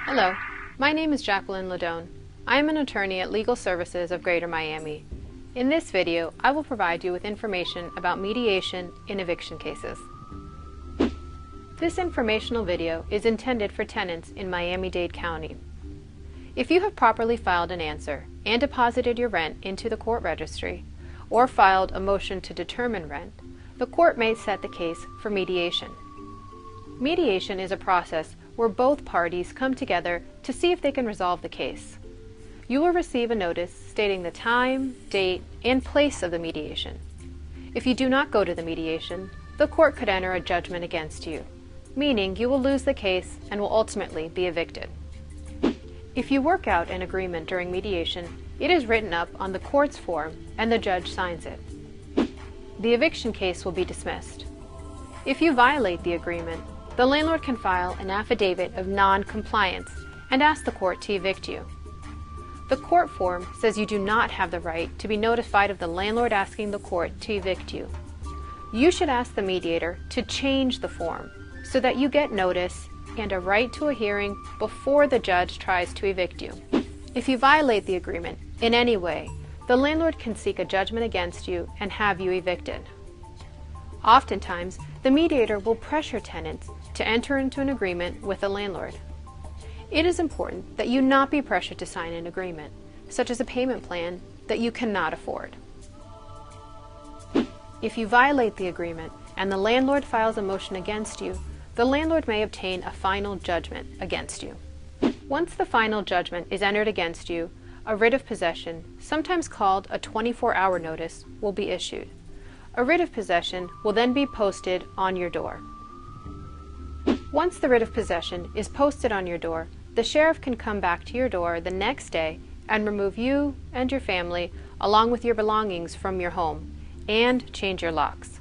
Hello, my name is Jacqueline Ladone. I am an attorney at Legal Services of Greater Miami. In this video, I will provide you with information about mediation in eviction cases. This informational video is intended for tenants in Miami-Dade County. If you have properly filed an answer and deposited your rent into the court registry, or filed a motion to determine rent, the court may set the case for mediation. Mediation is a process where both parties come together to see if they can resolve the case. You will receive a notice stating the time, date, and place of the mediation. If you do not go to the mediation, the court could enter a judgment against you, meaning you will lose the case and will ultimately be evicted. If you work out an agreement during mediation, it is written up on the court's form and the judge signs it. The eviction case will be dismissed. If you violate the agreement, the landlord can file an affidavit of non-compliance and ask the court to evict you. The court form says you do not have the right to be notified of the landlord asking the court to evict you. You should ask the mediator to change the form so that you get notice and a right to a hearing before the judge tries to evict you. If you violate the agreement in any way, the landlord can seek a judgment against you and have you evicted. Oftentimes, the mediator will pressure tenants to enter into an agreement with the landlord. It is important that you not be pressured to sign an agreement, such as a payment plan that you cannot afford. If you violate the agreement and the landlord files a motion against you, the landlord may obtain a final judgment against you. Once the final judgment is entered against you, a writ of possession, sometimes called a 24-hour notice, will be issued. A writ of possession will then be posted on your door. Once the writ of possession is posted on your door, the sheriff can come back to your door the next day and remove you and your family along with your belongings from your home and change your locks.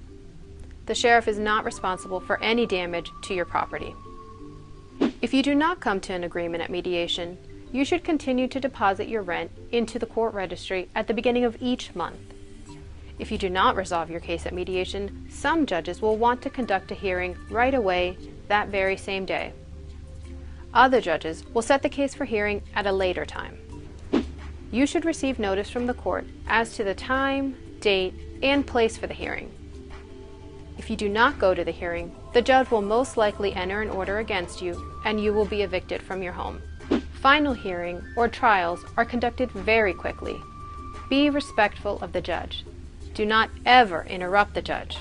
The sheriff is not responsible for any damage to your property. If you do not come to an agreement at mediation, you should continue to deposit your rent into the court registry at the beginning of each month. If you do not resolve your case at mediation, some judges will want to conduct a hearing right away that very same day. Other judges will set the case for hearing at a later time. You should receive notice from the court as to the time, date, and place for the hearing. If you do not go to the hearing, the judge will most likely enter an order against you and you will be evicted from your home. Final hearing or trials are conducted very quickly. Be respectful of the judge. Do not ever interrupt the judge.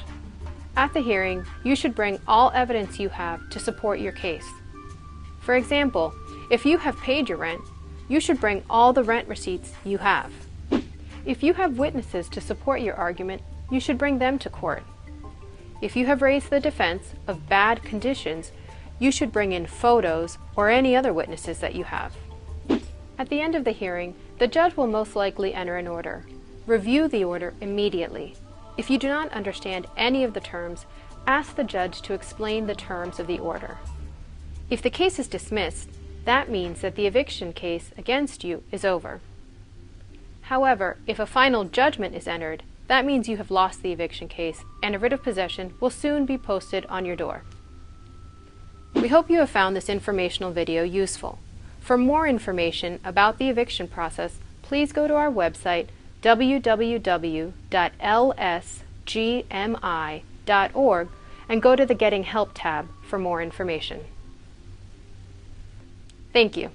At the hearing, you should bring all evidence you have to support your case. For example, if you have paid your rent, you should bring all the rent receipts you have. If you have witnesses to support your argument, you should bring them to court. If you have raised the defense of bad conditions, you should bring in photos or any other witnesses that you have. At the end of the hearing, the judge will most likely enter an order. Review the order immediately. If you do not understand any of the terms, ask the judge to explain the terms of the order. If the case is dismissed, that means that the eviction case against you is over. However, if a final judgment is entered, that means you have lost the eviction case and a writ of possession will soon be posted on your door. We hope you have found this informational video useful. For more information about the eviction process, please go to our website www.lsgmi.org and go to the Getting Help tab for more information. Thank you.